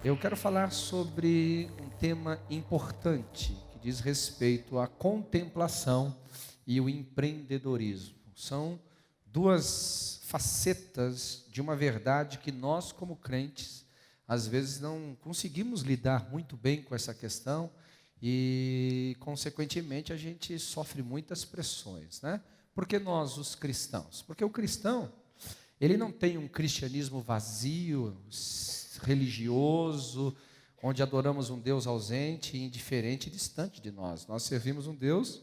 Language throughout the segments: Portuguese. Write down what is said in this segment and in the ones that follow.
Eu quero falar sobre um tema importante que diz respeito à contemplação e o empreendedorismo. São duas facetas de uma verdade que nós, como crentes, às vezes não conseguimos lidar muito bem com essa questão e, consequentemente, a gente sofre muitas pressões, né? Por que nós, os cristãos? Porque o cristão, ele não tem um cristianismo vazio, religioso, onde adoramos um Deus ausente, indiferente e distante de nós. Nós servimos um Deus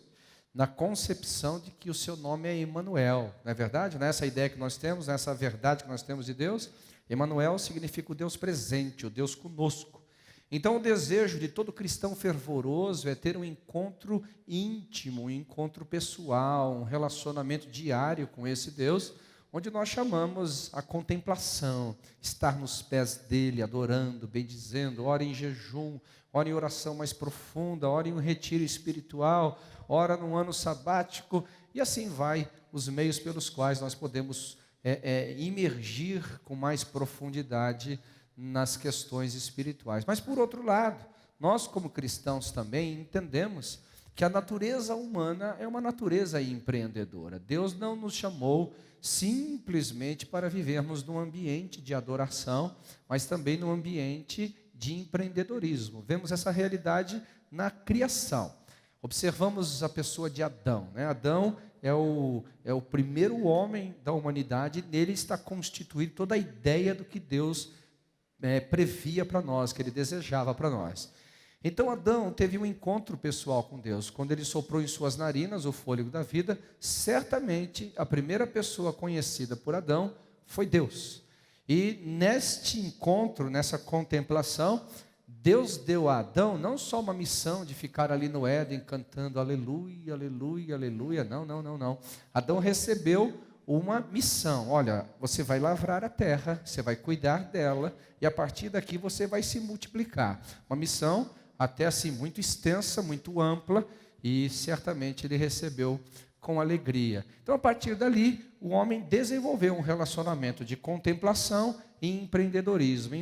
na concepção de que o seu nome é Emanuel, não é verdade? Não é essa ideia que nós temos, essa verdade que nós temos de Deus? Emanuel significa o Deus presente, o Deus conosco. Então o desejo de todo cristão fervoroso é ter um encontro íntimo, um encontro pessoal, um relacionamento diário com esse Deus, onde nós chamamos a contemplação, estar nos pés dele, adorando, bendizendo, ora em jejum, ora em oração mais profunda, ora em um retiro espiritual, ora num ano sabático, e assim vai os meios pelos quais nós podemos imergir com mais profundidade nas questões espirituais. Mas por outro lado, nós como cristãos também entendemos que a natureza humana é uma natureza empreendedora. Deus não nos chamou simplesmente para vivermos num ambiente de adoração, mas também num ambiente de empreendedorismo. Vemos essa realidade na criação. Observamos a pessoa de Adão, né? Adão é o primeiro homem da humanidade, e nele está constituída toda a ideia do que Deus previa para nós, que ele desejava para nós. Então Adão teve um encontro pessoal com Deus. Quando ele soprou em suas narinas o fôlego da vida, certamente a primeira pessoa conhecida por Adão foi Deus. E neste encontro, nessa contemplação, Deus deu a Adão não só uma missão de ficar ali no Éden cantando aleluia, aleluia, aleluia. Não. Adão recebeu uma missão. Olha, você vai lavrar a terra, você vai cuidar dela, e a partir daqui você vai se multiplicar. Uma missão até assim muito extensa, muito ampla, e certamente ele recebeu com alegria. Então, a partir dali, o homem desenvolveu um relacionamento de contemplação e empreendedorismo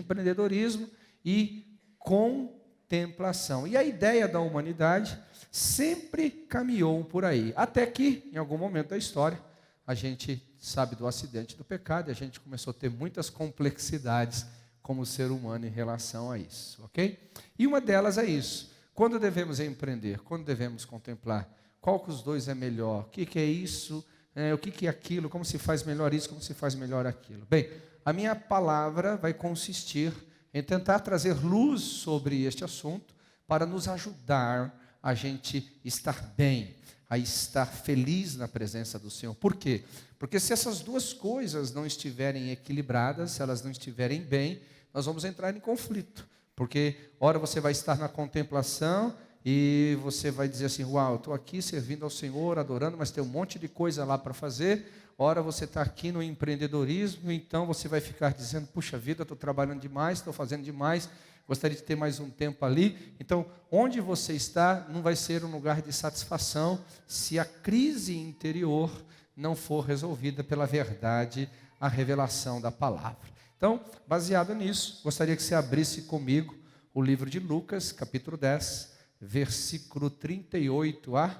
e contemplação. E a ideia da humanidade sempre caminhou por aí, até que, em algum momento da história, a gente sabe do acidente do pecado, e a gente começou a ter muitas complexidades como ser humano em relação a isso, ok? E uma delas é isso. Quando devemos empreender? Quando devemos contemplar? Qual que os dois é melhor? O que é isso? O que é aquilo? Como se faz melhor isso? Como se faz melhor aquilo? Bem, a minha palavra vai consistir em tentar trazer luz sobre este assunto para nos ajudar a gente estar bem, a estar feliz na presença do Senhor. Por quê? Porque se essas duas coisas não estiverem equilibradas, se elas não estiverem bem, nós vamos entrar em conflito. Porque, ora, você vai estar na contemplação e você vai dizer assim, uau, eu estou aqui servindo ao Senhor, adorando, mas tem um monte de coisa lá para fazer. Ora, você está aqui no empreendedorismo, então você vai ficar dizendo, puxa vida, estou trabalhando demais, estou fazendo demais, gostaria de ter mais um tempo ali. Então, onde você está não vai ser um lugar de satisfação se a crise interior não for resolvida pela verdade, a revelação da palavra. Então, baseado nisso, gostaria que você abrisse comigo o livro de Lucas, capítulo 10, versículo 38 a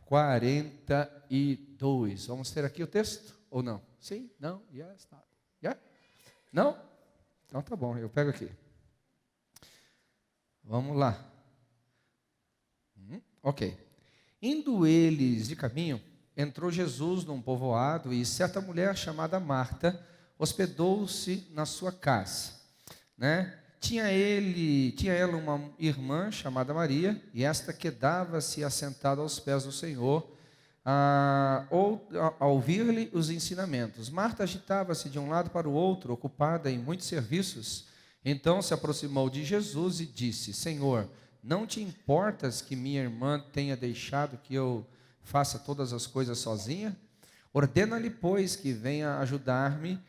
42. Vamos ter aqui o texto ou não? Sim? Não? Yes? Not. Yeah? Não? Então tá bom, eu pego aqui. Vamos lá. Ok. Indo eles de caminho, entrou Jesus num povoado e certa mulher chamada Marta hospedou-se na sua casa, né? Tinha ela uma irmã chamada Maria, e esta quedava-se assentada aos pés do Senhor, a ouvir-lhe os ensinamentos. Marta agitava-se de um lado para o outro, ocupada em muitos serviços. Então se aproximou de Jesus e disse, Senhor, não te importas que minha irmã tenha deixado que eu faça todas as coisas sozinha? Ordena-lhe, pois, que venha ajudar-me.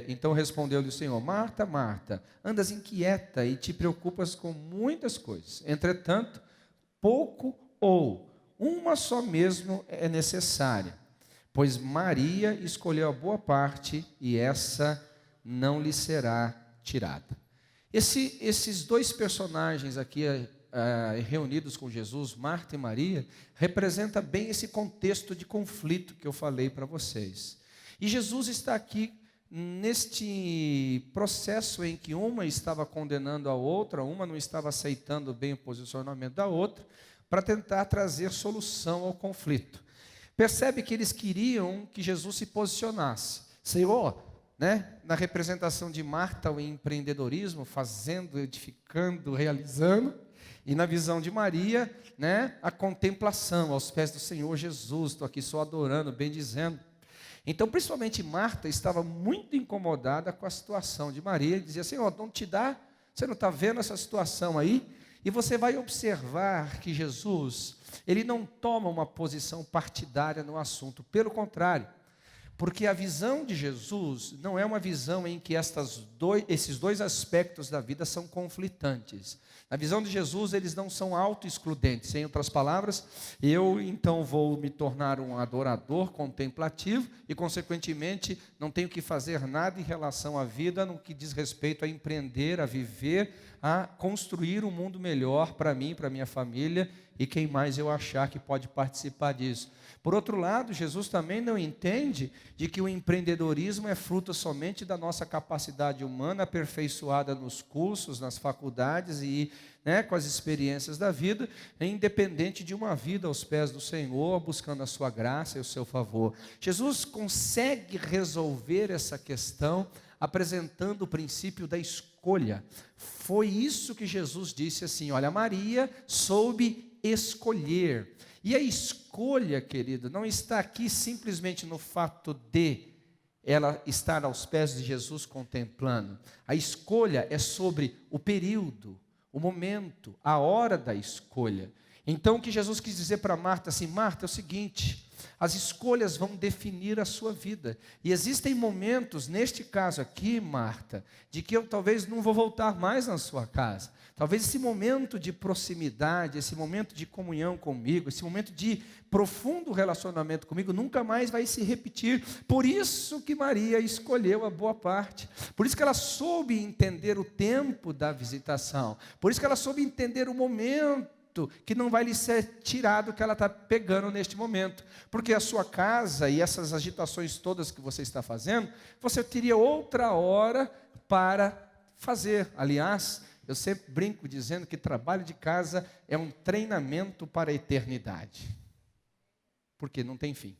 Então respondeu-lhe o Senhor, Marta, Marta, andas inquieta e te preocupas com muitas coisas. Entretanto, pouco ou uma só mesmo é necessária. Pois Maria escolheu a boa parte e essa não lhe será tirada. Esses dois personagens aqui reunidos com Jesus, Marta e Maria, representa bem esse contexto de conflito que eu falei para vocês. E Jesus está aqui neste processo em que uma estava condenando a outra, uma não estava aceitando bem o posicionamento da outra, para tentar trazer solução ao conflito. Percebe que eles queriam que Jesus se posicionasse. Senhor, né? Na representação de Marta, o empreendedorismo, fazendo, edificando, realizando. E na visão de Maria, né? A contemplação aos pés do Senhor Jesus. Estou aqui só adorando, bendizendo. Então, principalmente Marta estava muito incomodada com a situação de Maria. E dizia, Senhor, não te dá? Você não está vendo essa situação aí? E você vai observar que Jesus, ele não toma uma posição partidária no assunto. Pelo contrário. Porque a visão de Jesus não é uma visão em que esses dois aspectos da vida são conflitantes. Na visão de Jesus, eles não são auto-excludentes. Em outras palavras, eu então vou me tornar um adorador contemplativo e, consequentemente, não tenho que fazer nada em relação à vida no que diz respeito a empreender, a viver, a construir um mundo melhor para mim, para minha família e quem mais eu achar que pode participar disso. Por outro lado, Jesus também não entende de que o empreendedorismo é fruto somente da nossa capacidade humana aperfeiçoada nos cursos, nas faculdades e com as experiências da vida, independente de uma vida aos pés do Senhor, buscando a sua graça e o seu favor. Jesus consegue resolver essa questão apresentando o princípio da escolha. Foi isso que Jesus disse assim, olha, Maria soube escolher. E a escolha, querido, não está aqui simplesmente no fato de ela estar aos pés de Jesus contemplando. A escolha é sobre o período, o momento, a hora da escolha. Então o que Jesus quis dizer para Marta, assim, Marta, é o seguinte, as escolhas vão definir a sua vida. E existem momentos, neste caso aqui, Marta, de que eu talvez não vou voltar mais na sua casa. Talvez esse momento de proximidade, esse momento de comunhão comigo, esse momento de profundo relacionamento comigo, nunca mais vai se repetir. Por isso que Maria escolheu a boa parte. Por isso que ela soube entender o tempo da visitação. Por isso que ela soube entender o momento que não vai lhe ser tirado o que ela está pegando neste momento. Porque a sua casa e essas agitações todas que você está fazendo, você teria outra hora para fazer. Aliás, eu sempre brinco dizendo que trabalho de casa é um treinamento para a eternidade. Porque não tem fim.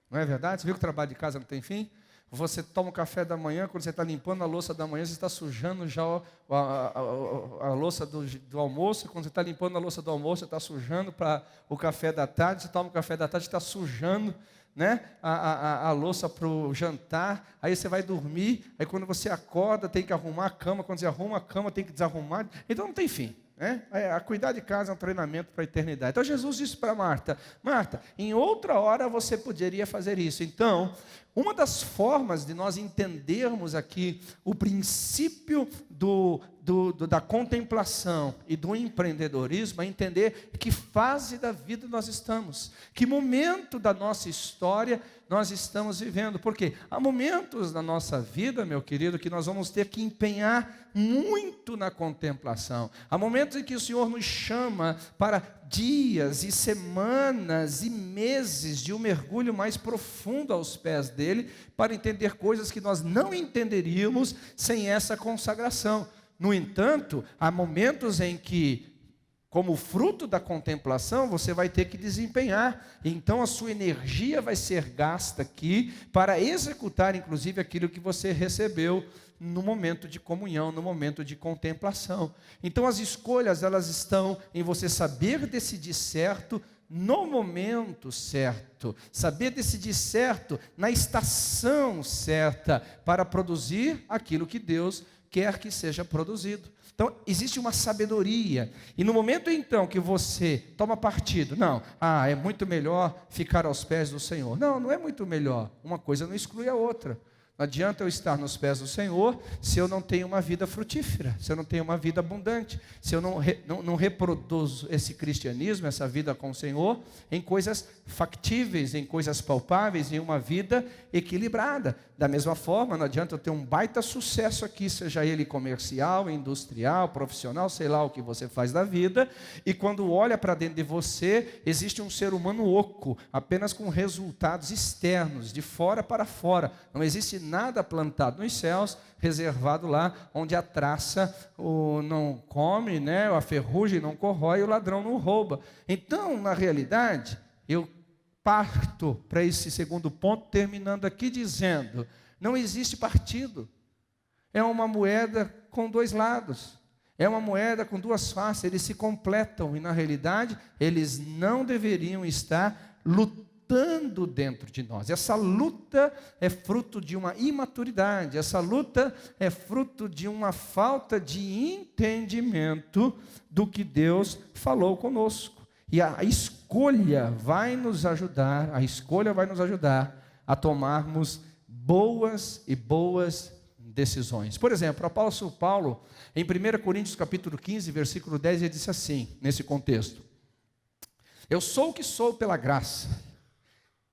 Não é verdade? Você viu que o trabalho de casa não tem fim? Você toma o café da manhã, quando você está limpando a louça da manhã, você está sujando já a louça do almoço. Quando você está limpando a louça do almoço, você está sujando para o café da tarde. Você toma o café da tarde, você está sujando a louça para o jantar. Aí você vai dormir, aí quando você acorda, tem que arrumar a cama. Quando você arruma a cama, tem que desarrumar. Então não tem fim. A cuidar de casa é um treinamento para a eternidade. Então Jesus disse para Marta, Marta, em outra hora você poderia fazer isso. Então, uma das formas de nós entendermos aqui o princípio da contemplação e do empreendedorismo é entender que fase da vida nós estamos, que momento da nossa história nós estamos vivendo. Porque há momentos na nossa vida, meu querido, que nós vamos ter que empenhar muito na contemplação. Há momentos em que o Senhor nos chama para dias e semanas e meses de um mergulho mais profundo aos pés dele, para entender coisas que nós não entenderíamos sem essa consagração. No entanto, há momentos em que, como fruto da contemplação, você vai ter que desempenhar. Então a sua energia vai ser gasta aqui para executar, inclusive, aquilo que você recebeu no momento de comunhão, no momento de contemplação. Então as escolhas, elas estão em você saber decidir certo no momento certo, saber decidir certo na estação certa para produzir aquilo que Deus quer que seja produzido. Então, existe uma sabedoria. E no momento, então, que você toma partido, é muito melhor ficar aos pés do Senhor. Não é muito melhor. Uma coisa não exclui a outra. Não adianta eu estar nos pés do Senhor se eu não tenho uma vida frutífera, se eu não tenho uma vida abundante, se eu não reproduzo esse cristianismo, essa vida com o Senhor, em coisas factíveis, em coisas palpáveis, em uma vida equilibrada. Da mesma forma, não adianta eu ter um baita sucesso aqui, seja ele comercial, industrial, profissional, sei lá o que você faz da vida, e quando olha para dentro de você, existe um ser humano oco, apenas com resultados externos, de fora para fora. Não existe nada plantado nos céus, reservado lá, onde a traça não come, né? A ferrugem não corrói, e o ladrão não rouba. Então, na realidade, eu parto para esse segundo ponto, terminando aqui dizendo, não existe partido. É uma moeda com dois lados. É uma moeda com duas faces, eles se completam, e na realidade, eles não deveriam estar lutando dentro de nós. Essa luta é fruto de uma imaturidade, essa luta é fruto de uma falta de entendimento do que Deus falou conosco. E a escolha vai nos ajudar a tomarmos boas decisões. Por exemplo, o apóstolo Paulo, em 1 Coríntios capítulo 15, versículo 10, ele disse assim, nesse contexto: eu sou o que sou pela graça,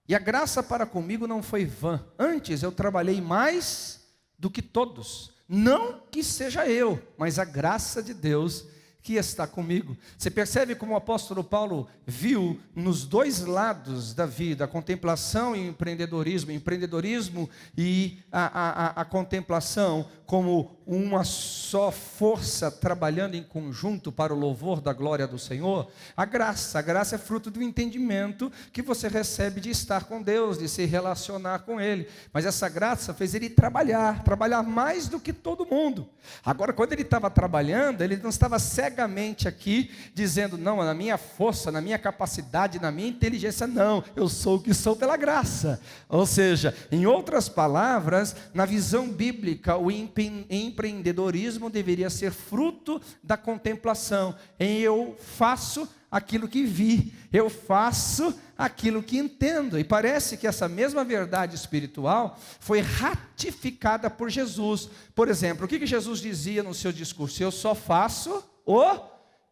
e a graça para comigo não foi vã, antes eu trabalhei mais do que todos, não que seja eu, mas a graça de Deus que está comigo. Você percebe como o apóstolo Paulo viu nos dois lados da vida, a contemplação e o empreendedorismo e a contemplação como uma só força trabalhando em conjunto para o louvor da glória do Senhor. A graça é fruto do entendimento que você recebe de estar com Deus, de se relacionar com Ele. Mas essa graça fez ele trabalhar mais do que todo mundo. Agora, quando ele estava trabalhando, ele não estava cegamente aqui, dizendo, não, na minha força, na minha capacidade, na minha inteligência, não, eu sou o que sou pela graça. Ou seja, em outras palavras, na visão bíblica, o empreendedorismo deveria ser fruto da contemplação, em eu faço aquilo que vi, eu faço aquilo que entendo, e parece que essa mesma verdade espiritual foi ratificada por Jesus. Por exemplo, o que Jesus dizia no seu discurso? Eu só faço o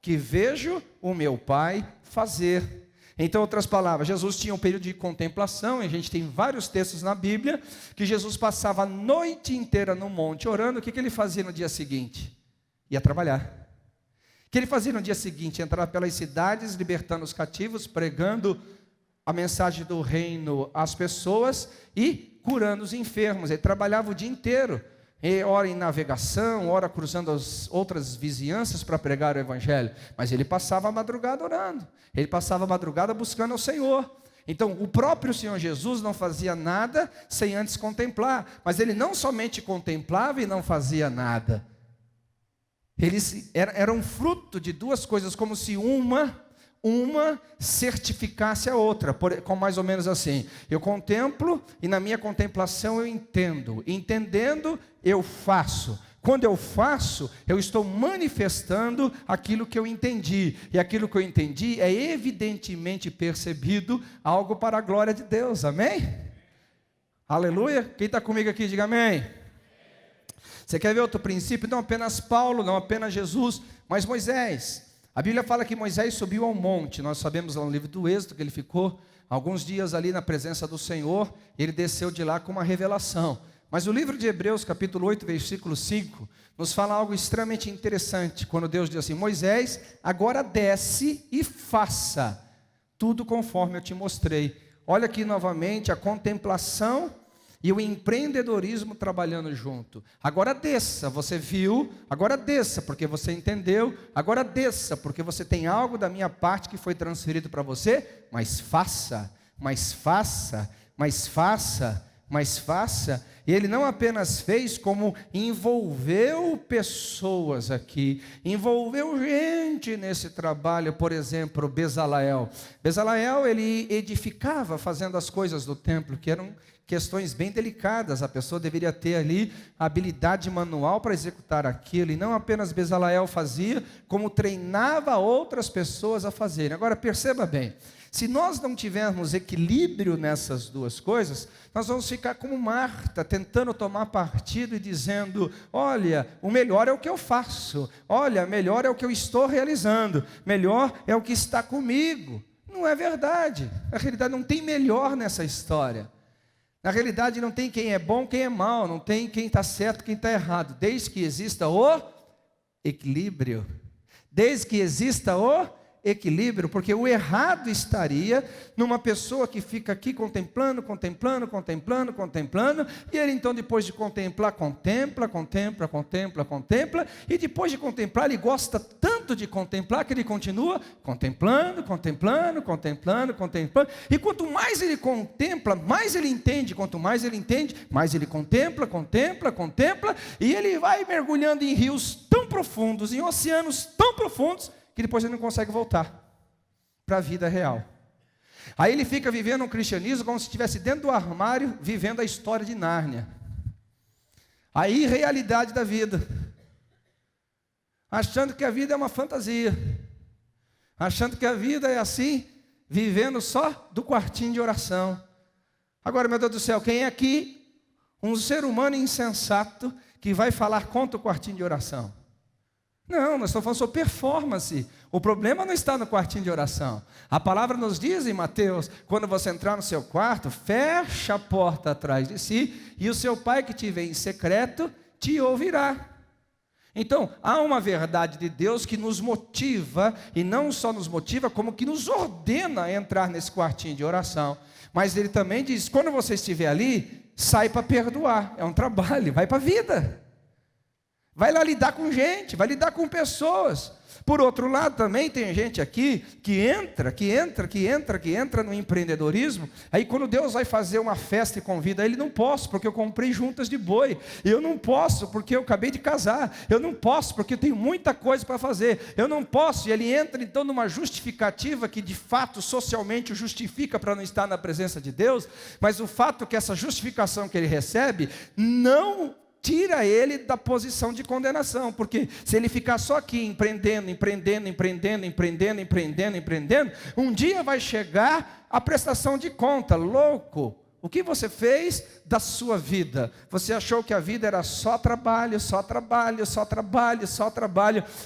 que vejo o meu Pai fazer. Então, outras palavras, Jesus tinha um período de contemplação, e a gente tem vários textos na Bíblia, que Jesus passava a noite inteira no monte orando. O que ele fazia no dia seguinte? Ia trabalhar. O que ele fazia no dia seguinte? Entrar pelas cidades, libertando os cativos, pregando a mensagem do reino às pessoas e curando os enfermos. Ele trabalhava o dia inteiro, ora em navegação, ora cruzando as outras vizinhanças para pregar o evangelho, mas ele passava a madrugada orando, ele passava a madrugada buscando ao Senhor. Então, o próprio Senhor Jesus não fazia nada sem antes contemplar, mas ele não somente contemplava e não fazia nada, eles eram fruto de duas coisas, como se uma certificasse a outra, com mais ou menos assim: eu contemplo e na minha contemplação eu entendo, entendendo eu faço. Quando eu faço, eu estou manifestando aquilo que eu entendi, e aquilo que eu entendi é evidentemente percebido algo para a glória de Deus, amém? Aleluia, quem está comigo aqui, diga amém. Você quer ver outro princípio? Não apenas Paulo, não apenas Jesus, mas Moisés. A Bíblia fala que Moisés subiu ao monte. Nós sabemos lá no livro do Êxodo que ele ficou alguns dias ali na presença do Senhor. Ele desceu de lá com uma revelação. Mas o livro de Hebreus, capítulo 8, versículo 5, nos fala algo extremamente interessante. Quando Deus diz assim: Moisés, agora desce e faça tudo conforme eu te mostrei. Olha aqui novamente a contemplação e o empreendedorismo trabalhando junto. Agora desça, você viu, agora desça porque você entendeu, agora desça porque você tem algo da minha parte que foi transferido para você, mas faça. E ele não apenas fez, como envolveu pessoas aqui, envolveu gente nesse trabalho. Por exemplo, Bezaleel, ele edificava fazendo as coisas do templo, que eram questões bem delicadas. A pessoa deveria ter ali a habilidade manual para executar aquilo, e não apenas Bezaleel fazia, como treinava outras pessoas a fazerem. Agora perceba bem, Se nós não tivermos equilíbrio nessas duas coisas, nós vamos ficar como Marta, tentando tomar partido e dizendo: olha, o melhor é o que eu faço, olha, melhor é o que eu estou realizando, melhor é o que está comigo. Não é verdade. Na realidade não tem melhor nessa história. Na realidade não tem quem é bom, quem é mau, não tem quem está certo, quem está errado, desde que exista o equilíbrio. Desde que exista o equilíbrio, porque o errado estaria numa pessoa que fica aqui contemplando, e ele então depois de contemplar, contempla, e depois de contemplar ele gosta tanto de contemplar que ele continua contemplando, e quanto mais ele contempla, mais ele entende, quanto mais ele entende, mais ele contempla, e ele vai mergulhando em rios tão profundos, em oceanos tão profundos, que depois ele não consegue voltar para a vida real. Aí ele fica vivendo um cristianismo como se estivesse dentro do armário, vivendo a história de Nárnia. A irrealidade da vida. Achando que a vida é uma fantasia. Achando que a vida é assim, vivendo só do quartinho de oração. Agora, meu Deus do céu, quem é aqui um ser humano insensato que vai falar contra o quartinho de oração? Não, nós estamos falando sobre performance. O problema não está no quartinho de oração. A palavra nos diz em Mateus: quando você entrar no seu quarto, fecha a porta atrás de si, e o seu pai que te vê em secreto te ouvirá. Então, há uma verdade de Deus que nos motiva, e não só nos motiva, como que nos ordena a entrar nesse quartinho de oração. Mas ele também diz: quando você estiver ali, sai para perdoar. É um trabalho, vai para a vida. Vai lá lidar com gente, vai lidar com pessoas. Por outro lado, também tem gente aqui que entra no empreendedorismo. Aí quando Deus vai fazer uma festa e convida ele: não posso porque eu comprei juntas de boi, eu não posso porque eu acabei de casar, eu não posso porque eu tenho muita coisa para fazer, eu não posso. E ele entra então numa justificativa que de fato socialmente o justifica para não estar na presença de Deus, mas o fato é que essa justificação que ele recebe não tira ele da posição de condenação, porque se ele ficar só aqui empreendendo, um dia vai chegar a prestação de conta. Louco, o que você fez da sua vida? Você achou que a vida era só trabalho,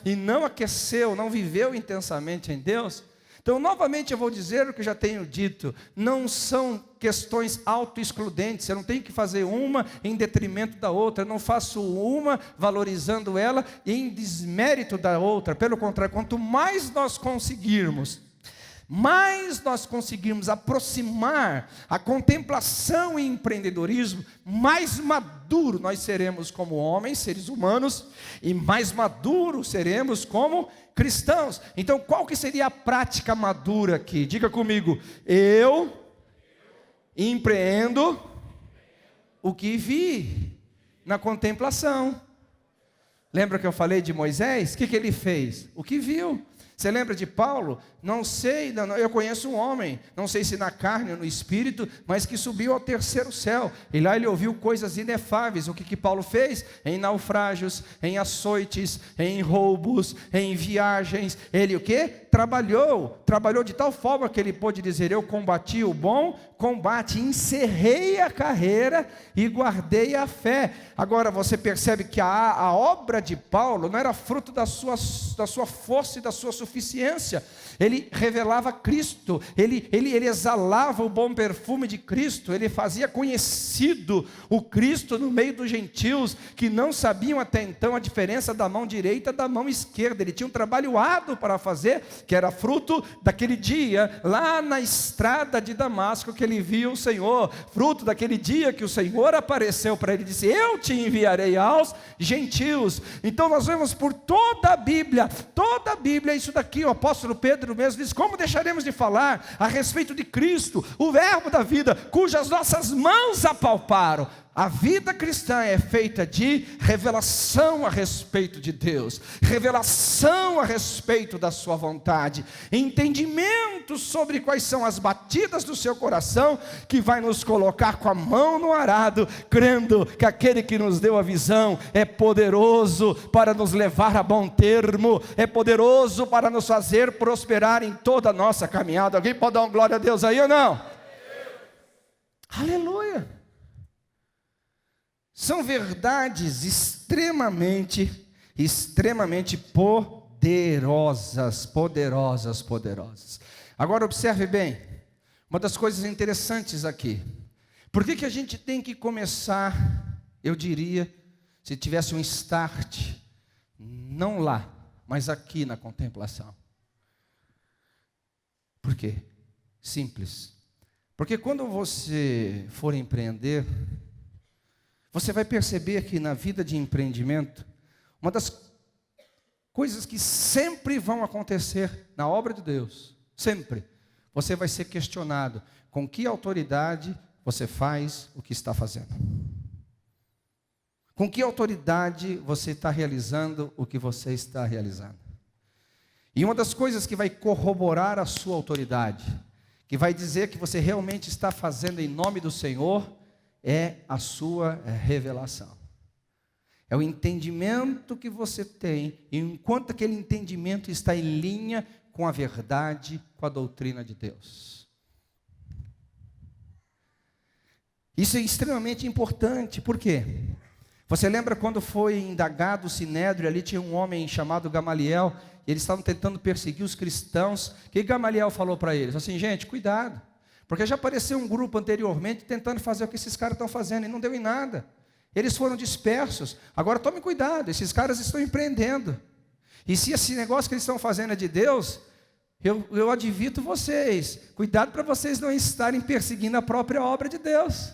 e não aqueceu, não viveu intensamente em Deus? Então, novamente eu vou dizer o que já tenho dito: não são questões autoexcludentes. Eu não tenho que fazer uma em detrimento da outra, eu não faço uma valorizando ela em desmérito da outra. Pelo contrário, quanto mais nós conseguirmos aproximar a contemplação e empreendedorismo, mais maduro nós seremos como homens, seres humanos, e mais maduro seremos como cristãos. Então, qual que seria a prática madura aqui? Diga comigo: eu empreendo o que vi na contemplação. Lembra que eu falei de Moisés? O que ele fez? O que viu. Você lembra de Paulo? Não sei, eu conheço um homem, não sei se na carne ou no espírito, mas que subiu ao terceiro céu, e lá ele ouviu coisas inefáveis. O que Paulo fez? Em naufrágios, em açoites, em roubos, em viagens, ele o quê? Trabalhou de tal forma que ele pôde dizer: eu combati o bom combate, encerrei a carreira e guardei a fé. Agora você percebe que a obra de Paulo não era fruto da sua força e da sua suficiência. Ele revelava Cristo, ele exalava o bom perfume de Cristo, ele fazia conhecido o Cristo no meio dos gentios, que não sabiam até então a diferença da mão direita da mão esquerda. Ele tinha um trabalho árduo para fazer, que era fruto daquele dia, lá na estrada de Damasco, que ele viu o Senhor, fruto daquele dia que o Senhor apareceu para ele e disse: eu te enviarei aos gentios. Então nós vemos por toda a Bíblia, isso daqui. O apóstolo Pedro mesmo diz: como deixaremos de falar a respeito de Cristo, o verbo da vida, cujas nossas mãos apalparam? A vida cristã é feita de revelação a respeito de Deus, revelação a respeito da sua vontade, entendimento atento sobre quais são as batidas do seu coração, que vai nos colocar com a mão no arado, crendo que aquele que nos deu a visão é poderoso para nos levar a bom termo, é poderoso para nos fazer prosperar em toda a nossa caminhada. Alguém pode dar uma glória a Deus aí ou não? Aleluia! São verdades extremamente poderosas. Agora observe bem, uma das coisas interessantes aqui. Por que a gente tem que começar, eu diria, se tivesse um start, não lá, mas aqui na contemplação? Por quê? Simples. Porque quando você for empreender, você vai perceber que na vida de empreendimento, uma das coisas que sempre vão acontecer na obra de Deus, sempre, você vai ser questionado com que autoridade você faz o que está fazendo. Com que autoridade você está realizando o que você está realizando. E uma das coisas que vai corroborar a sua autoridade, que vai dizer que você realmente está fazendo em nome do Senhor, é a sua revelação. É o entendimento que você tem, e enquanto aquele entendimento está em linha com a verdade, com a doutrina de Deus. Isso é extremamente importante, por quê? Você lembra quando foi indagado o Sinédrio, ali tinha um homem chamado Gamaliel, e eles estavam tentando perseguir os cristãos. O que Gamaliel falou para eles? Assim, gente, cuidado. Porque já apareceu um grupo anteriormente tentando fazer o que esses caras estão fazendo e não deu em nada. Eles foram dispersos. Agora tome cuidado, esses caras estão empreendendo. E se esse negócio que eles estão fazendo é de Deus, eu advirto vocês, cuidado para vocês não estarem perseguindo a própria obra de Deus.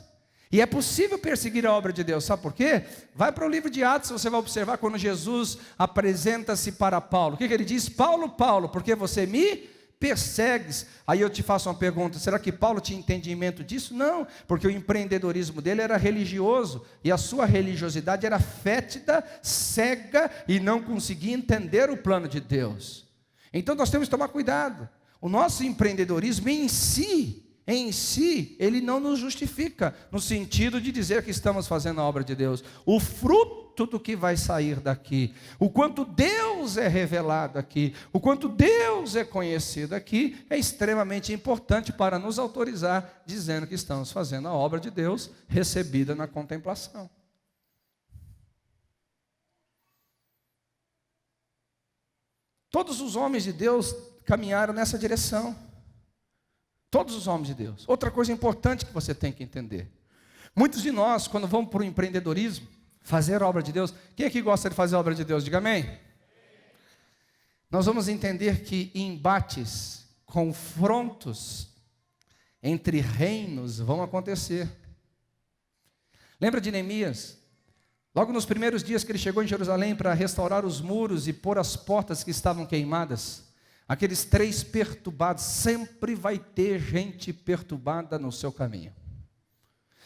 E é possível perseguir a obra de Deus, sabe por quê? Vai para o livro de Atos, você vai observar quando Jesus apresenta-se para Paulo. O que ele diz? Paulo, Paulo, porque você me persegues. Aí eu te faço uma pergunta, será que Paulo tinha entendimento disso? Não, porque o empreendedorismo dele era religioso, e a sua religiosidade era fétida, cega, e não conseguia entender o plano de Deus. Então nós temos que tomar cuidado. O nosso empreendedorismo em si, ele não nos justifica, no sentido de dizer que estamos fazendo a obra de Deus. O fruto do que vai sair daqui, o quanto Deus é revelado aqui, o quanto Deus é conhecido aqui, é extremamente importante para nos autorizar, dizendo que estamos fazendo a obra de Deus, recebida na contemplação. Todos os homens de Deus caminharam nessa direção. Todos os homens de Deus. Outra coisa importante que você tem que entender. Muitos de nós, quando vamos para o empreendedorismo, fazer a obra de Deus, quem aqui gosta de fazer a obra de Deus? Diga amém. Nós vamos entender que embates, confrontos entre reinos vão acontecer. Lembra de Neemias? Logo nos primeiros dias que ele chegou em Jerusalém para restaurar os muros e pôr as portas que estavam queimadas, aqueles 3 perturbados, sempre vai ter gente perturbada no seu caminho.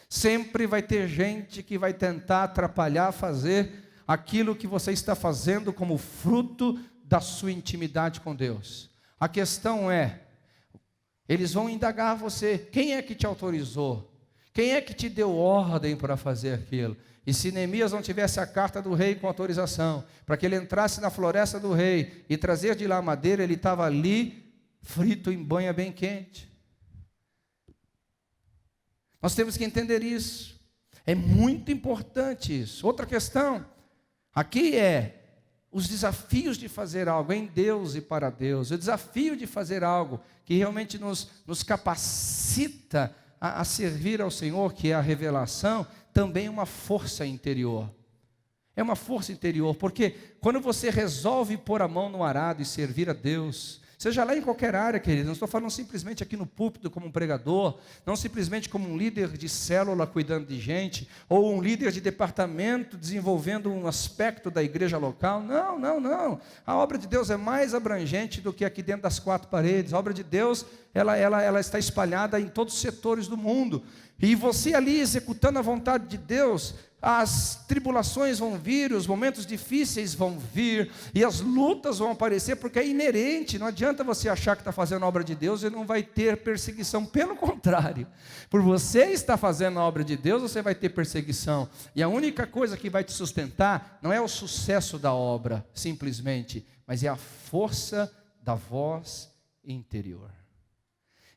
Sempre vai ter gente que vai tentar atrapalhar, fazer aquilo que você está fazendo como fruto da sua intimidade com Deus. A questão é, eles vão indagar você, quem é que te autorizou? Quem é que te deu ordem para fazer aquilo? E se Neemias não tivesse a carta do rei com autorização, para que ele entrasse na floresta do rei e trazer de lá a madeira, ele estava ali, frito em banha bem quente. Nós temos que entender isso. É muito importante isso. Outra questão, aqui é os desafios de fazer algo em Deus e para Deus. O desafio de fazer algo que realmente nos capacita a servir ao Senhor, que é a revelação, também é uma força interior. É uma força interior, porque quando você resolve pôr a mão no arado e servir a Deus, seja lá em qualquer área, querido, não estou falando simplesmente aqui no púlpito como um pregador, não simplesmente como um líder de célula cuidando de gente, ou um líder de departamento desenvolvendo um aspecto da igreja local. Não, não, não. A obra de Deus é mais abrangente do que aqui dentro das 4 paredes. A obra de Deus, ela está espalhada em todos os setores do mundo. E você ali executando a vontade de Deus, as tribulações vão vir, os momentos difíceis vão vir, e as lutas vão aparecer, porque é inerente. Não adianta você achar que está fazendo a obra de Deus e não vai ter perseguição. Pelo contrário, por você estar fazendo a obra de Deus, você vai ter perseguição. E a única coisa que vai te sustentar não é o sucesso da obra, simplesmente, mas é a força da voz interior.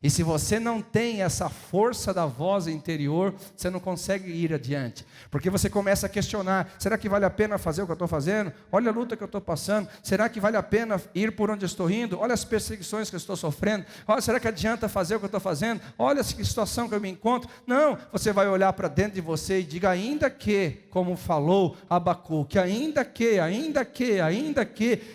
E se você não tem essa força da voz interior, você não consegue ir adiante. Porque você começa a questionar, será que vale a pena fazer o que eu estou fazendo? Olha a luta que eu estou passando. Será que vale a pena ir por onde eu estou indo? Olha as perseguições que eu estou sofrendo. Olha, será que adianta fazer o que eu estou fazendo? Olha a situação que eu me encontro. Não, você vai olhar para dentro de você e diga, ainda que, como falou Abacuque, ainda que,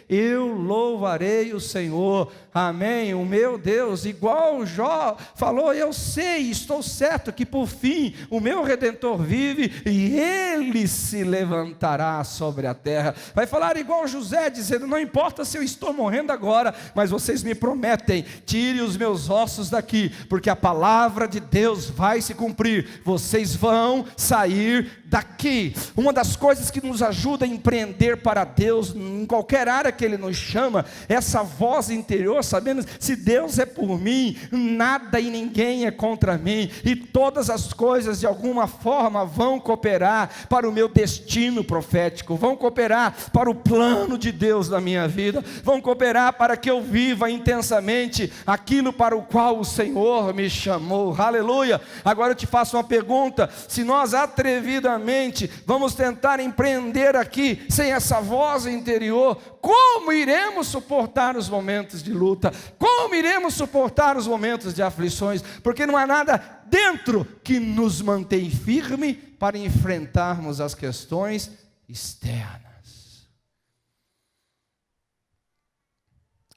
eu louvarei o Senhor. Amém, o meu Deus, igual Jó falou, eu sei, estou certo que por fim o meu Redentor vive e ele se levantará sobre a terra. Vai falar igual José, dizendo, não importa se eu estou morrendo agora, mas vocês me prometem, tire os meus ossos daqui, porque a palavra de Deus vai se cumprir, vocês vão sair daqui. Uma das coisas que nos ajuda a empreender para Deus, em qualquer área que Ele nos chama, é essa voz interior, sabendo, se Deus é por mim, nada e ninguém é contra mim, e todas as coisas de alguma forma vão cooperar para o meu destino profético, vão cooperar para o plano de Deus na minha vida, vão cooperar para que eu viva intensamente aquilo para o qual o Senhor me chamou. Aleluia. Agora eu te faço uma pergunta, se nós atrevidamente vamos tentar empreender aqui, sem essa voz interior, como iremos suportar os momentos de luta? Como iremos suportar os momentos de aflições? Porque não há nada dentro que nos mantém firme para enfrentarmos as questões externas.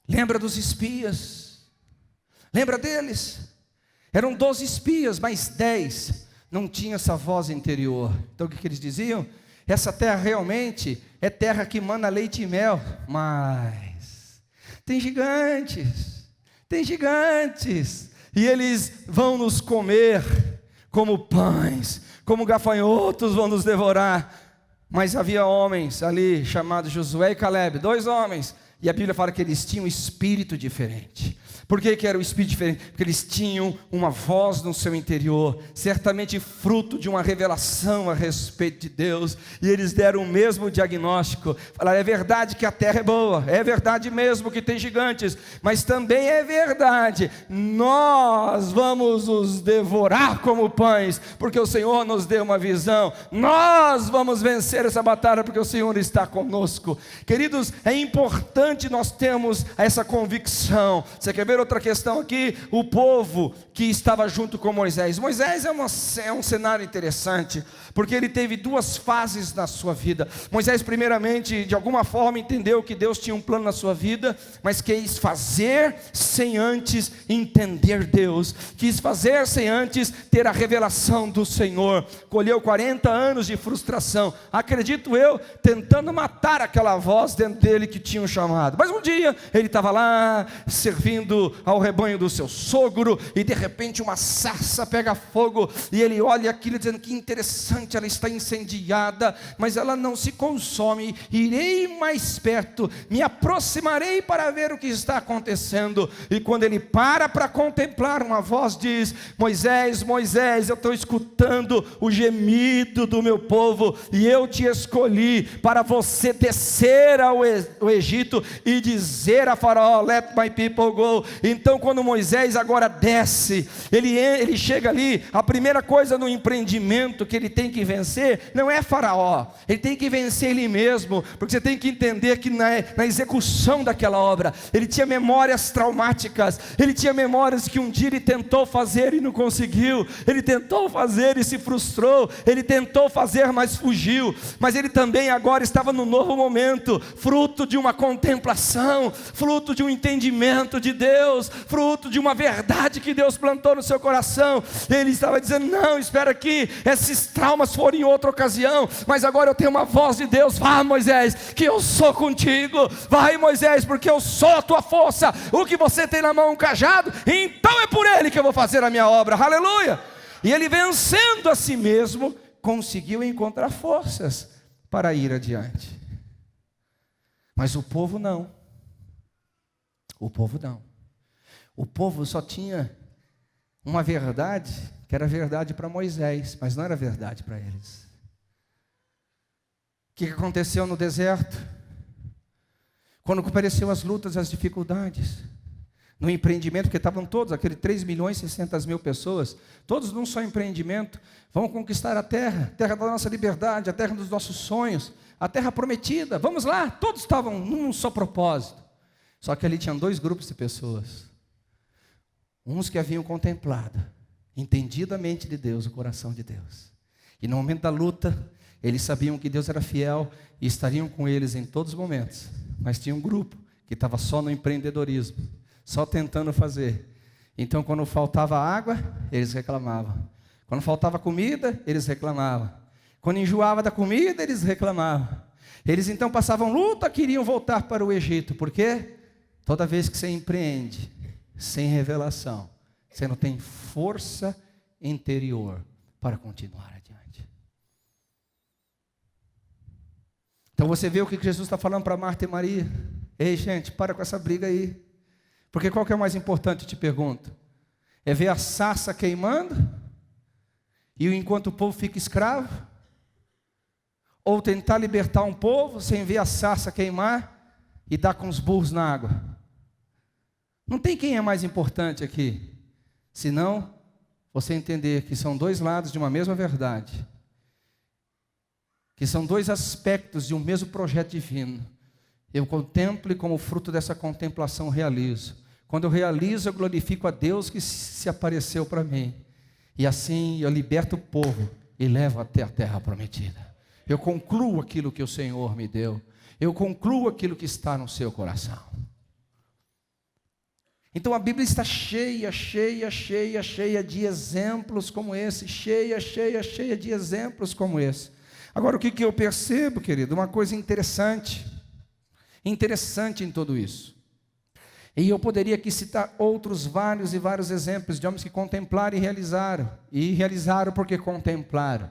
Lembra dos espias? Lembra deles? Eram 12 espias, mais 10 não tinha essa voz interior. Então o que eles diziam? Essa terra realmente é terra que mana leite e mel, mas tem gigantes, e eles vão nos comer como pães, como gafanhotos vão nos devorar. Mas havia homens ali, chamados Josué e Calebe, 2 homens, e a Bíblia fala que eles tinham um espírito diferente. Por que era o espírito diferente? Porque eles tinham uma voz no seu interior, certamente fruto de uma revelação a respeito de Deus, e eles deram o mesmo diagnóstico, falaram, é verdade que a terra é boa, é verdade mesmo que tem gigantes, mas também é verdade, nós vamos os devorar como pães, porque o Senhor nos deu uma visão, nós vamos vencer essa batalha, porque o Senhor está conosco. Queridos, é importante nós termos essa convicção. Você quer ver outra questão aqui? O povo que estava junto com Moisés. Moisés é um cenário interessante, porque ele teve 2 fases na sua vida. Moisés primeiramente, de alguma forma, entendeu que Deus tinha um plano na sua vida, mas quis fazer sem antes entender Deus, quis fazer sem antes ter a revelação do Senhor. Colheu 40 anos de frustração, acredito eu, tentando matar aquela voz dentro dele que tinha um chamado. Mas um dia ele estava lá servindo ao rebanho do seu sogro, e de repente uma sarça pega fogo, e ele olha aquilo dizendo, que interessante, ela está incendiada, mas ela não se consome. Irei mais perto, me aproximarei para ver o que está acontecendo. E quando ele para contemplar, uma voz diz, Moisés, Moisés, eu estou escutando o gemido do meu povo, e eu te escolhi para você descer ao Egito e dizer a Faraó, let my people go. Então quando Moisés agora desce, ele chega ali, a primeira coisa no empreendimento que ele tem que vencer, não é Faraó, ele tem que vencer ele mesmo, porque você tem que entender que na execução daquela obra, ele tinha memórias traumáticas, ele tinha memórias que um dia ele tentou fazer e não conseguiu, ele tentou fazer e se frustrou, ele tentou fazer mas fugiu, mas ele também agora estava no novo momento, fruto de uma contemplação, fruto de um entendimento de Deus, fruto de uma verdade que Deus plantou no seu coração. Ele estava dizendo, não, espera aqui, esses traumas foram em outra ocasião, mas agora eu tenho uma voz de Deus, vai Moisés, que eu sou contigo, vai Moisés, porque eu sou a tua força, o que você tem na mão um cajado, então é por ele que eu vou fazer a minha obra, aleluia. E ele vencendo a si mesmo, conseguiu encontrar forças para ir adiante. Mas o povo não. O povo não. O povo só tinha uma verdade, que era verdade para Moisés, mas não era verdade para eles. O que aconteceu no deserto? Quando apareceu as lutas, as dificuldades, no empreendimento, porque estavam todos, aquele 3.600.000 pessoas, todos num só empreendimento, vão conquistar a terra da nossa liberdade, a terra dos nossos sonhos, a terra prometida, vamos lá, todos estavam num só propósito. Só que ali tinham dois grupos de pessoas, uns que haviam contemplado, entendido a mente de Deus, o coração de Deus, e no momento da luta, eles sabiam que Deus era fiel e estariam com eles em todos os momentos, mas tinha um grupo que estava só no empreendedorismo, só tentando fazer. Então, quando faltava água, eles reclamavam. Quando faltava comida, eles reclamavam. Quando enjoava da comida, eles reclamavam. Eles então passavam luta, queriam voltar para o Egito. Por quê? Toda vez que você empreende sem revelação, você não tem força interior para continuar adiante. Então você vê o que Jesus está falando para Marta e Maria. Ei, gente, para com essa briga aí. Porque qual que é o mais importante, eu te pergunto? É ver a sarça queimando, e enquanto o povo fica escravo? Ou tentar libertar um povo, sem ver a sarça queimar, e dar com os burros na água? Não tem quem é mais importante aqui, senão você entender que são dois lados de uma mesma verdade, que são dois aspectos de um mesmo projeto divino. Eu contemplo e como fruto dessa contemplação realizo. Quando eu realizo, eu glorifico a Deus que se apareceu para mim. E assim eu liberto o povo e levo até a terra prometida. Eu concluo aquilo que o Senhor me deu. Eu concluo aquilo que está no seu coração. Então a Bíblia está cheia de exemplos como esse. Cheia de exemplos como esse. Agora o que eu percebo, querido? Uma coisa interessante em tudo isso. E eu poderia aqui citar outros vários exemplos de homens que contemplaram e realizaram porque contemplaram.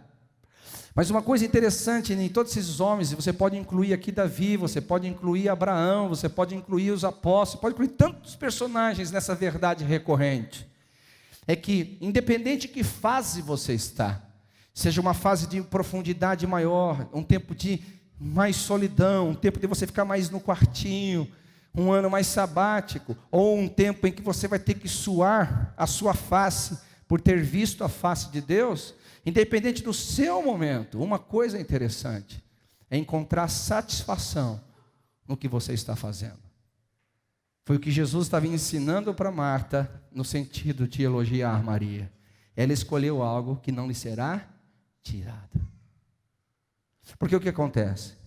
Mas uma coisa interessante em todos esses homens, você pode incluir aqui Davi, você pode incluir Abraão, você pode incluir os apóstolos, pode incluir tantos personagens nessa verdade recorrente, é que independente de que fase você está, seja uma fase de profundidade maior, um tempo de mais solidão, um tempo de você ficar mais no quartinho, um ano mais sabático, ou um tempo em que você vai ter que suar a sua face por ter visto a face de Deus, independente do seu momento, uma coisa interessante é encontrar satisfação no que você está fazendo. Foi o que Jesus estava ensinando para Marta, no sentido de elogiar Maria. Ela escolheu algo que não lhe será tirado. Porque o que acontece?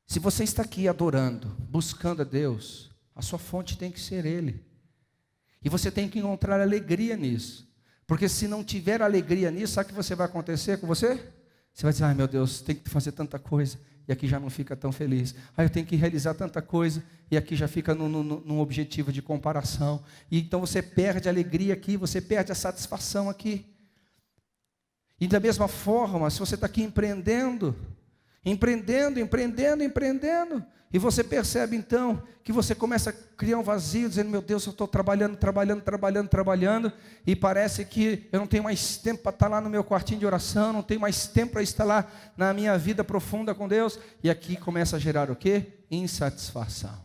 Se você está aqui adorando, buscando a Deus, a sua fonte tem que ser Ele. E você tem que encontrar alegria nisso. Porque se não tiver alegria nisso, sabe o que vai acontecer com você? Você vai dizer, ai meu Deus, tem que fazer tanta coisa, e aqui já não fica tão feliz. Eu tenho que realizar tanta coisa, e aqui já fica num objetivo de comparação. E então você perde a alegria aqui, você perde a satisfação aqui. E da mesma forma, se você está aqui empreendendo, e você percebe então que você começa a criar um vazio, dizendo, meu Deus, eu estou trabalhando, e parece que eu não tenho mais tempo para estar lá no meu quartinho de oração, não tenho mais tempo para estar lá na minha vida profunda com Deus, e aqui começa a gerar o quê? Insatisfação.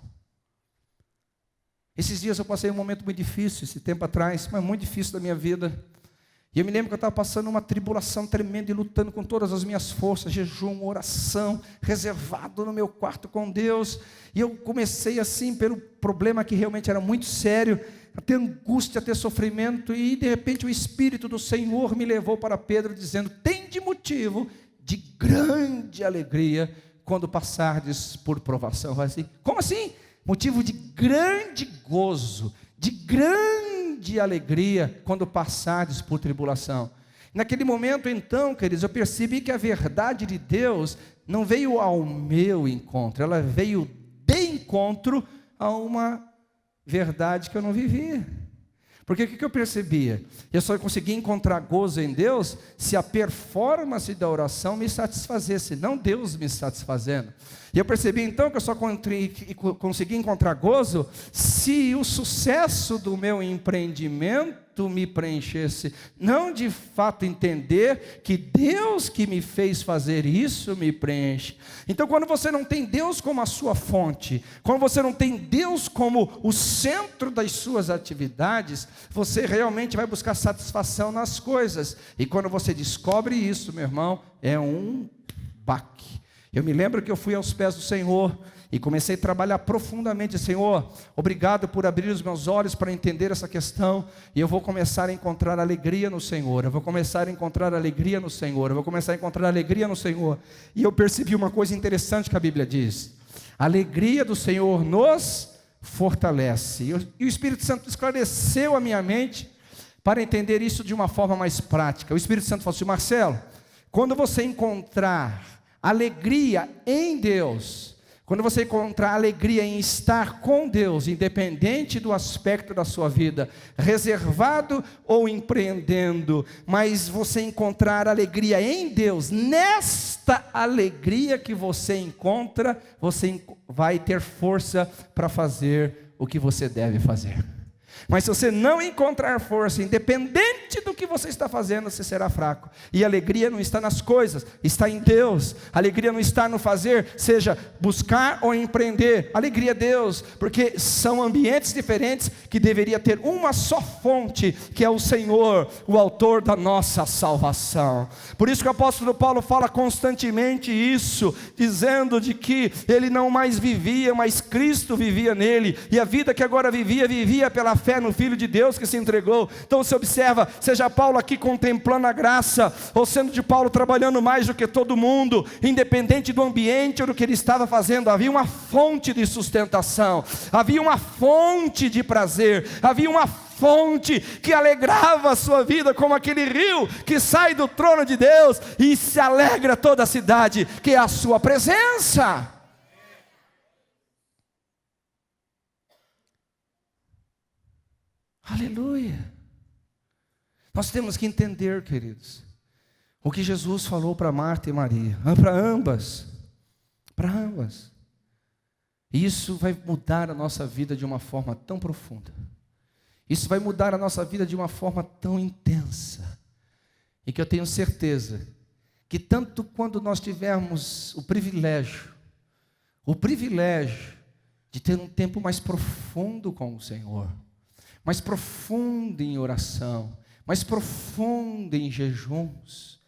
Esses dias eu passei um momento muito difícil, esse tempo atrás, mas muito difícil da minha vida. E eu me lembro que eu estava passando uma tribulação tremenda e lutando com todas as minhas forças, jejum, oração, reservado no meu quarto com Deus. E eu comecei assim, pelo problema que realmente era muito sério, a ter angústia, a ter sofrimento. E de repente o Espírito do Senhor me levou para Pedro, dizendo, tende motivo de grande alegria quando passardes por provação. Assim, como assim? Motivo de grande gozo, de grande alegria quando passardes por tribulação. Naquele momento então, queridos, eu percebi que a verdade de Deus não veio ao meu encontro, ela veio de encontro a uma verdade que eu não vivia. Porque o que eu percebia? Eu só conseguia encontrar gozo em Deus se a performance da oração me satisfazesse, não Deus me satisfazendo. E eu percebi então que eu só conseguia encontrar gozo se o sucesso do meu empreendimento me preenchesse. Não de fato entender que Deus que me fez fazer isso me preenche. Então quando você não tem Deus como a sua fonte, quando você não tem Deus como o centro das suas atividades, você realmente vai buscar satisfação nas coisas. E quando você descobre isso, meu irmão, é um baque. Eu me lembro que eu fui aos pés do Senhor e comecei a trabalhar profundamente. Senhor, obrigado por abrir os meus olhos para entender essa questão. E eu vou começar a encontrar alegria no Senhor. Eu vou começar a encontrar alegria no Senhor. Eu vou começar a encontrar alegria no Senhor. E eu percebi uma coisa interessante que a Bíblia diz: a alegria do Senhor nos fortalece. E o Espírito Santo esclareceu a minha mente para entender isso de uma forma mais prática. O Espírito Santo falou assim: Marcelo, quando você encontrar alegria em Deus, quando você encontrar alegria em estar com Deus, independente do aspecto da sua vida, reservado ou empreendendo, mas você encontrar alegria em Deus, nesta alegria que você encontra, você vai ter força para fazer o que você deve fazer. Mas se você não encontrar força, independente do que você está fazendo, você será fraco. E a alegria não está nas coisas, está em Deus. A alegria não está no fazer, seja buscar ou empreender. A alegria é Deus, porque são ambientes diferentes que deveria ter uma só fonte, que é o Senhor, o autor da nossa salvação. Por isso que o apóstolo Paulo fala constantemente isso, dizendo de que ele não mais vivia, mas Cristo vivia nele. E a vida que agora vivia pela fé no Filho de Deus que se entregou. Então você observa, seja Paulo aqui contemplando a graça, ou sendo de Paulo trabalhando mais do que todo mundo, independente do ambiente ou do que ele estava fazendo, havia uma fonte de sustentação, havia uma fonte de prazer, havia uma fonte que alegrava a sua vida, como aquele rio que sai do trono de Deus e se alegra toda a cidade, que é a sua presença. Aleluia. Nós temos que entender, queridos, o que Jesus falou para Marta e Maria, para ambas. E isso vai mudar a nossa vida de uma forma tão profunda. Isso vai mudar a nossa vida de uma forma tão intensa. E que eu tenho certeza que tanto quando nós tivermos o privilégio de ter um tempo mais profundo com o Senhor, mais profundo em oração, mais profundo em jejuns,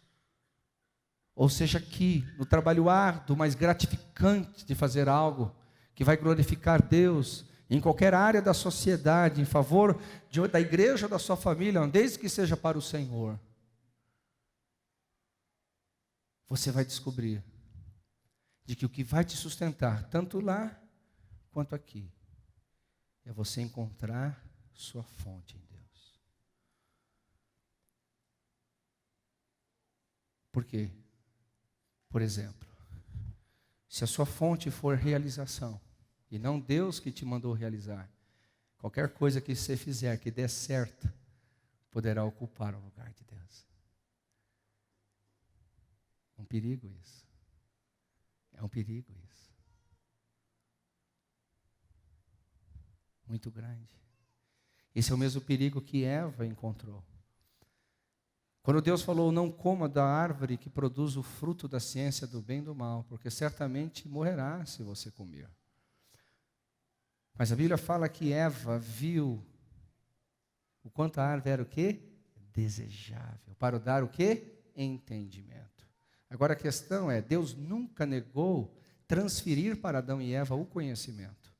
ou seja, aqui, no trabalho árduo, mais gratificante de fazer algo que vai glorificar Deus, em qualquer área da sociedade, em favor da igreja ou da sua família, desde que seja para o Senhor, você vai descobrir de que o que vai te sustentar, tanto lá quanto aqui, é você encontrar sua fonte em Deus. Por quê? Por exemplo, se a sua fonte for realização, e não Deus que te mandou realizar, qualquer coisa que você fizer que dê certo, poderá ocupar o lugar de Deus. É um perigo isso. É um perigo isso. Muito grande. Esse é o mesmo perigo que Eva encontrou. Quando Deus falou, não coma da árvore que produz o fruto da ciência do bem e do mal, porque certamente morrerá se você comer. Mas a Bíblia fala que Eva viu o quanto a árvore era o quê? Desejável, para dar o quê? Entendimento. Agora a questão é, Deus nunca negou transferir para Adão e Eva o conhecimento.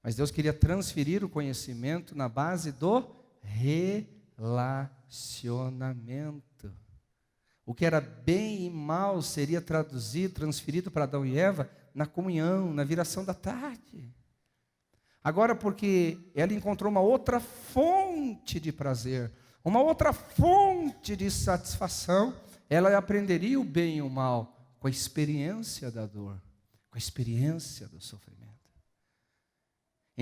Mas Deus queria transferir o conhecimento na base do relacionamento. O que era bem e mal seria transferido para Adão e Eva na comunhão, na viração da tarde. Agora, porque ela encontrou uma outra fonte de prazer, uma outra fonte de satisfação, ela aprenderia o bem e o mal com a experiência da dor, com a experiência do sofrimento.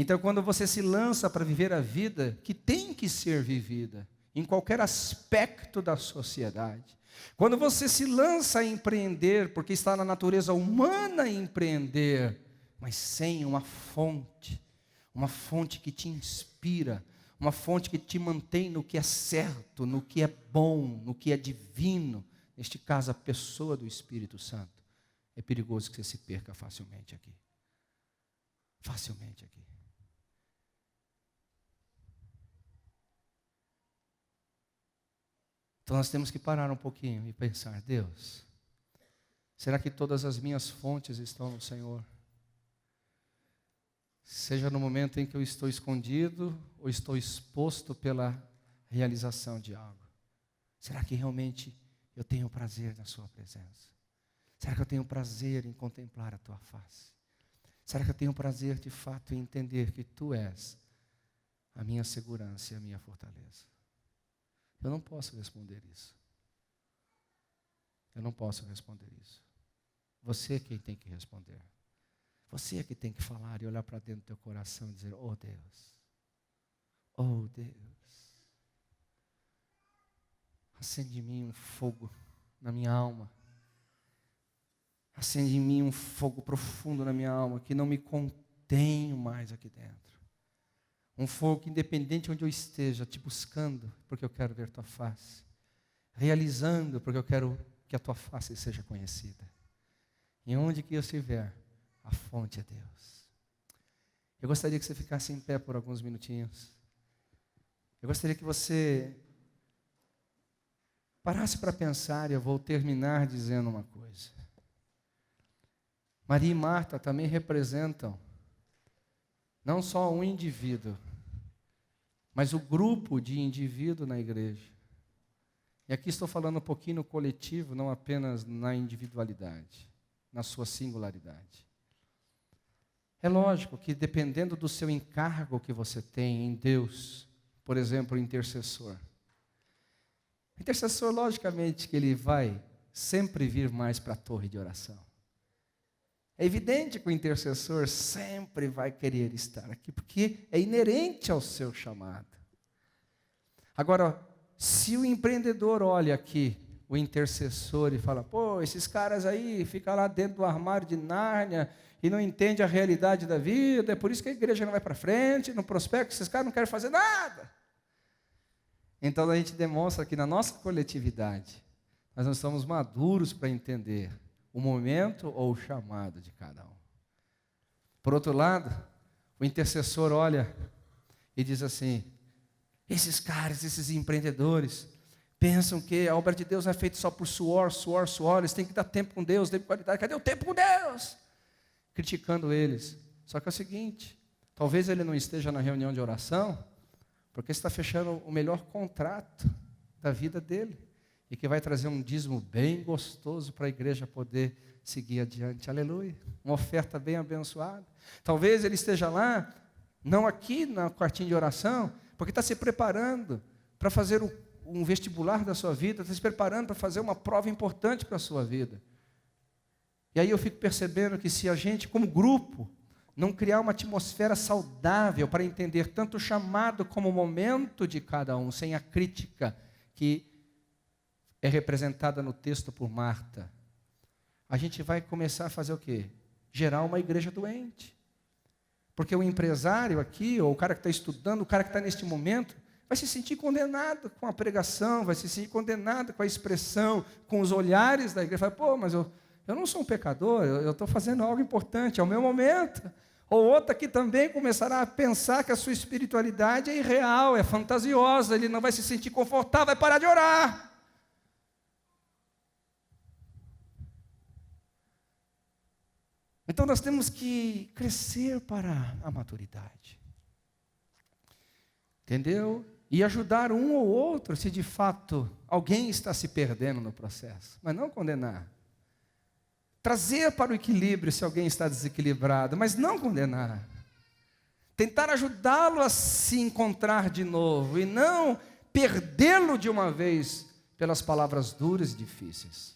Então, quando você se lança para viver a vida que tem que ser vivida, em qualquer aspecto da sociedade, quando você se lança a empreender, porque está na natureza humana empreender, mas sem uma fonte que te inspira, uma fonte que te mantém no que é certo, no que é bom, no que é divino, neste caso a pessoa do Espírito Santo, é perigoso que você se perca facilmente aqui. Facilmente aqui. Então nós temos que parar um pouquinho e pensar, Deus, será que todas as minhas fontes estão no Senhor? Seja no momento em que eu estou escondido ou estou exposto pela realização de algo. Será que realmente eu tenho prazer na sua presença? Será que eu tenho prazer em contemplar a tua face? Será que eu tenho prazer de fato em entender que tu és a minha segurança e a minha fortaleza? Eu não posso responder isso. Eu não posso responder isso. Você é quem tem que responder. Você é que tem que falar e olhar para dentro do teu coração e dizer, oh Deus, acende em mim um fogo na minha alma. Acende em mim um fogo profundo na minha alma, que não me contenho mais aqui dentro. Um fogo que, independente de onde eu esteja, te buscando, porque eu quero ver tua face. Realizando, porque eu quero que a tua face seja conhecida. E onde que eu estiver, a fonte é Deus. Eu gostaria que você ficasse em pé por alguns minutinhos. Eu gostaria que você parasse para pensar, e eu vou terminar dizendo uma coisa. Maria e Marta também representam não só um indivíduo, mas o grupo de indivíduo na igreja. E aqui estou falando um pouquinho no coletivo, não apenas na individualidade, na sua singularidade. É lógico que dependendo do seu encargo que você tem em Deus, por exemplo, o intercessor. O intercessor, logicamente, que ele vai sempre vir mais para a torre de oração. É evidente que o intercessor sempre vai querer estar aqui, porque é inerente ao seu chamado. Agora, se o empreendedor olha aqui, o intercessor, e fala, pô, esses caras aí ficam lá dentro do armário de Nárnia e não entendem a realidade da vida, é por isso que a igreja não vai para frente, não prospera, esses caras não querem fazer nada. Então a gente demonstra que na nossa coletividade, nós não estamos maduros para entender o momento ou o chamado de cada um. Por outro lado, o intercessor olha e diz assim, esses caras, esses empreendedores, pensam que a obra de Deus é feita só por suor, eles têm que dar tempo com Deus, tempo de qualidade, cadê o tempo com Deus? Criticando eles. Só que é o seguinte, talvez ele não esteja na reunião de oração, porque está fechando o melhor contrato da vida dele, e que vai trazer um dízimo bem gostoso para a igreja poder seguir adiante. Aleluia. Uma oferta bem abençoada. Talvez ele esteja lá, não aqui na quartinho de oração, porque está se preparando para fazer um vestibular da sua vida, está se preparando para fazer uma prova importante para a sua vida. E aí eu fico percebendo que se a gente, como grupo, não criar uma atmosfera saudável para entender tanto o chamado como o momento de cada um, sem a crítica que é representada no texto por Marta, a gente vai começar a fazer o quê? Gerar uma igreja doente. Porque o empresário aqui, ou o cara que está estudando, o cara que está neste momento, vai se sentir condenado com a pregação, vai se sentir condenado com a expressão, com os olhares da igreja. Vai, pô, mas eu não sou um pecador, eu estou fazendo algo importante, é o meu momento. Ou outro aqui também começará a pensar que a sua espiritualidade é irreal, é fantasiosa, ele não vai se sentir confortável, vai parar de orar. Então nós temos que crescer para a maturidade. Entendeu? E ajudar um ou outro se de fato alguém está se perdendo no processo, mas não condenar. Trazer para o equilíbrio se alguém está desequilibrado, mas não condenar. Tentar ajudá-lo a se encontrar de novo e não perdê-lo de uma vez pelas palavras duras e difíceis.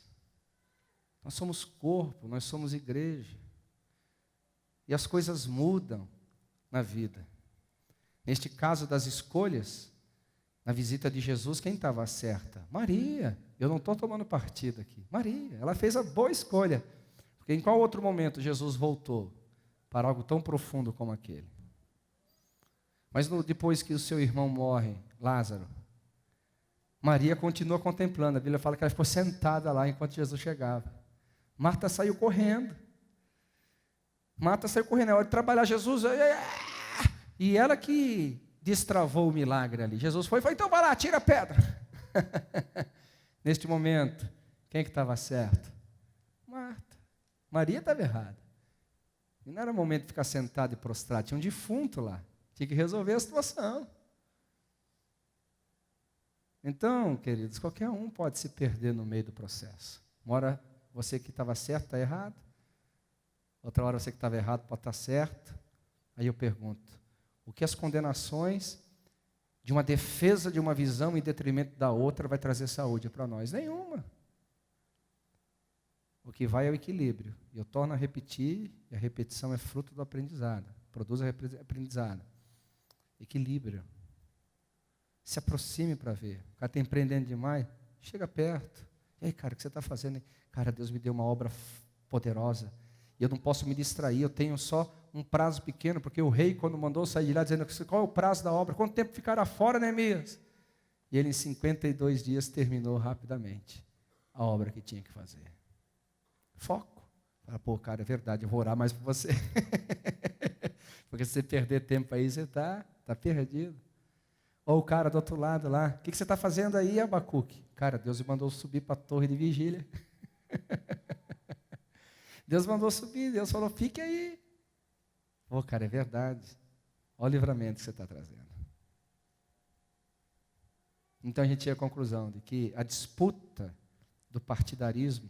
Nós somos corpo, nós somos igreja. E as coisas mudam. na vida. Neste caso das escolhas, na visita de Jesus, quem estava certa? Maria. Eu não estou tomando partido aqui. Maria, ela fez a boa escolha. Porque em qual outro momento Jesus voltou para algo tão profundo como aquele? Mas depois que o seu irmão morre, Lázaro, Maria continua contemplando. A Bíblia fala que ela ficou sentada lá enquanto Jesus chegava. Marta saiu correndo. É hora de trabalhar. Jesus... E ela que destravou o milagre ali. Jesus foi, então vai lá, tira a pedra. Neste momento, quem é que estava certo? Marta. Maria estava errada. E não era momento de ficar sentado e prostrado. Tinha um defunto lá. Tinha que resolver a situação. Então, queridos, qualquer um pode se perder no meio do processo. Uma hora você que estava certo está errado. Outra hora você que estava errado pode estar certo. Aí eu pergunto, o que as condenações de uma defesa de uma visão em detrimento da outra vai trazer saúde para nós? Nenhuma. O que vai é o equilíbrio. E eu torno a repetir, e a repetição é fruto do aprendizado. Produz aprendizado. Equilíbrio. Se aproxime para ver. O cara está empreendendo demais, chega perto. E aí, cara, o que você está fazendo? Cara, Deus me deu uma obra poderosa. E eu não posso me distrair, eu tenho só um prazo pequeno, porque o rei, quando mandou sair de lá, dizendo, qual é o prazo da obra? Quanto tempo ficará fora, Neemias? E ele, em 52 dias, terminou rapidamente a obra que tinha que fazer. Foco. Fala, pô, cara, é verdade, eu vou orar mais por você. Porque se você perder tempo aí, você está perdido. Ou o cara do outro lado lá, o que você está fazendo aí, Abacuque? Cara, Deus me mandou subir para a torre de vigília. Deus mandou subir, Deus falou, fique aí. Ô, cara, é verdade. Olha o livramento que você está trazendo. Então a gente chega à conclusão de que a disputa do partidarismo,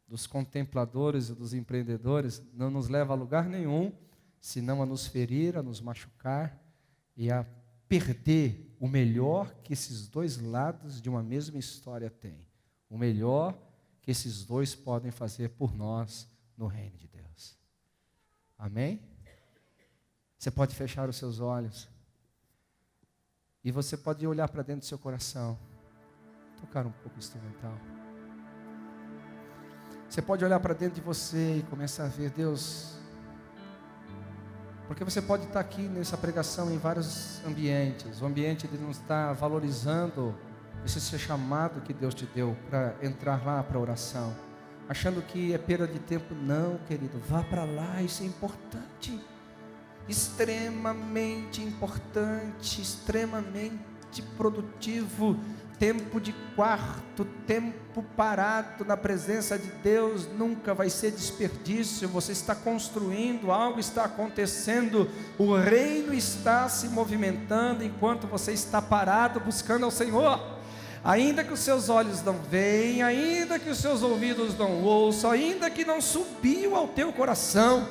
dos contempladores e dos empreendedores, não nos leva a lugar nenhum, senão a nos ferir, a nos machucar e a perder o melhor que esses dois lados de uma mesma história têm. O melhor que esses dois podem fazer por nós no reino de Deus. Amém? Você pode fechar os seus olhos e você pode olhar para dentro do seu coração, tocar um pouco instrumental. Você pode olhar para dentro de você e começar a ver Deus, porque você pode estar aqui nessa pregação em vários ambientes. O ambiente de não estar valorizando esse seu chamado que Deus te deu para entrar lá para a oração, achando que é perda de tempo. Não, querido, vá para lá, isso é importante, extremamente importante, extremamente produtivo. Tempo de quarto, tempo parado na presença de Deus nunca vai ser desperdício. Você está construindo, algo está acontecendo, o reino está se movimentando enquanto você está parado buscando ao Senhor. Ainda que os seus olhos não veem, ainda que os seus ouvidos não ouçam, ainda que não subiu ao teu coração,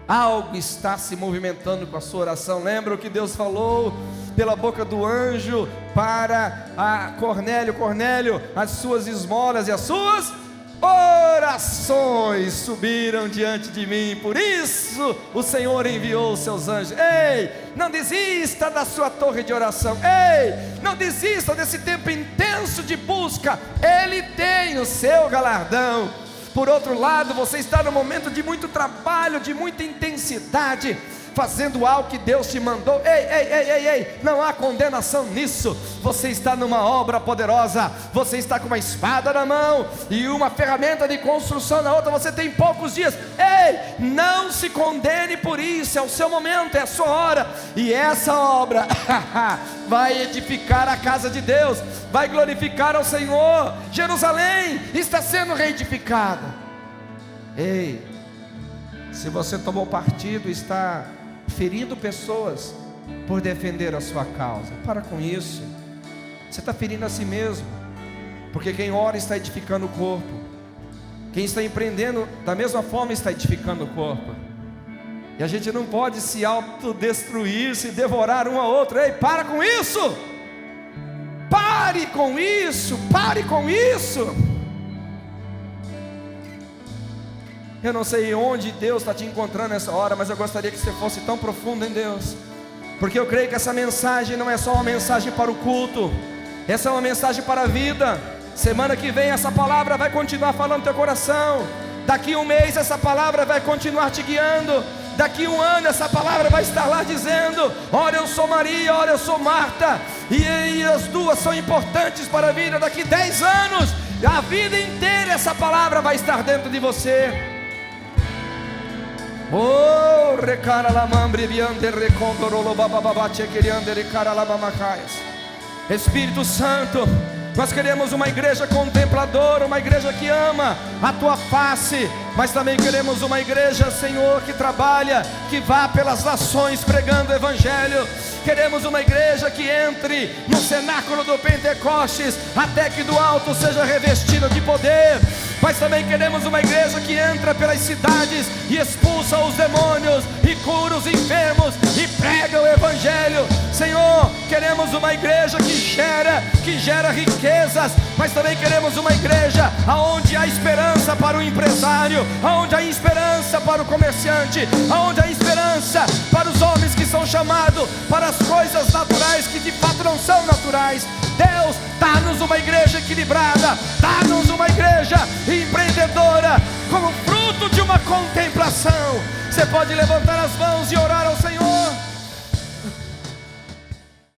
algo está se movimentando com a sua oração. Lembra o que Deus falou pela boca do anjo para a Cornélio? Cornélio, as suas esmolas e as suas orações subiram diante de mim, por isso o Senhor enviou os seus anjos. Ei, não desista da sua torre de oração. Ei, não desista desse tempo intenso de busca. Ele tem o seu galardão. Por outro lado, você está num momento de muito trabalho, de muita intensidade, fazendo algo que Deus te mandou. Ei, não há condenação nisso. Você está numa obra poderosa, você está com uma espada na mão e uma ferramenta de construção na outra, você tem poucos dias. Ei, não se condene por isso, é o seu momento, é a sua hora, e essa obra vai edificar a casa de Deus, vai glorificar ao Senhor. Jerusalém está sendo reedificada. Ei, se você tomou partido, está ferindo pessoas por defender a sua causa, para com isso. Você está ferindo a si mesmo, porque quem ora está edificando o corpo, quem está empreendendo da mesma forma está edificando o corpo. E a gente não pode se autodestruir, se devorar um ao outro. Ei, para com isso! Pare com isso! Pare com isso! Eu não sei onde Deus está te encontrando nessa hora, mas eu gostaria que você fosse tão profundo em Deus, porque eu creio que essa mensagem não é só uma mensagem para o culto, essa é uma mensagem para a vida. Semana que vem essa palavra vai continuar falando no teu coração. Daqui um mês essa palavra vai continuar te guiando. Daqui um ano essa palavra vai estar lá dizendo: ora eu sou Maria, ora eu sou Marta. E as duas são importantes para a vida. Daqui 10 anos, a vida inteira essa palavra vai estar dentro de você. Oh, recara la mambre biande recondorolo bababate queriande recara la mamacaias. Espírito Santo, nós queremos uma igreja contempladora, uma igreja que ama a tua face, mas também queremos uma igreja, Senhor, que trabalha, que vá pelas nações pregando o Evangelho. Queremos uma igreja que entre no cenáculo do Pentecostes, até que do alto seja revestida de poder. Mas também queremos uma igreja que entra pelas cidades e expulsa os demônios, e cura os enfermos, e prega o Evangelho. Senhor, queremos uma igreja que gera riquezas, mas também queremos uma igreja onde há esperança para o empresário, onde há esperança para o comerciante, onde há esperança para os homens que são chamados para as coisas naturais que de fato não são naturais. Deus, dá-nos uma igreja equilibrada, dá-nos uma igreja empreendedora, como fruto de uma contemplação. Você pode levantar as mãos e orar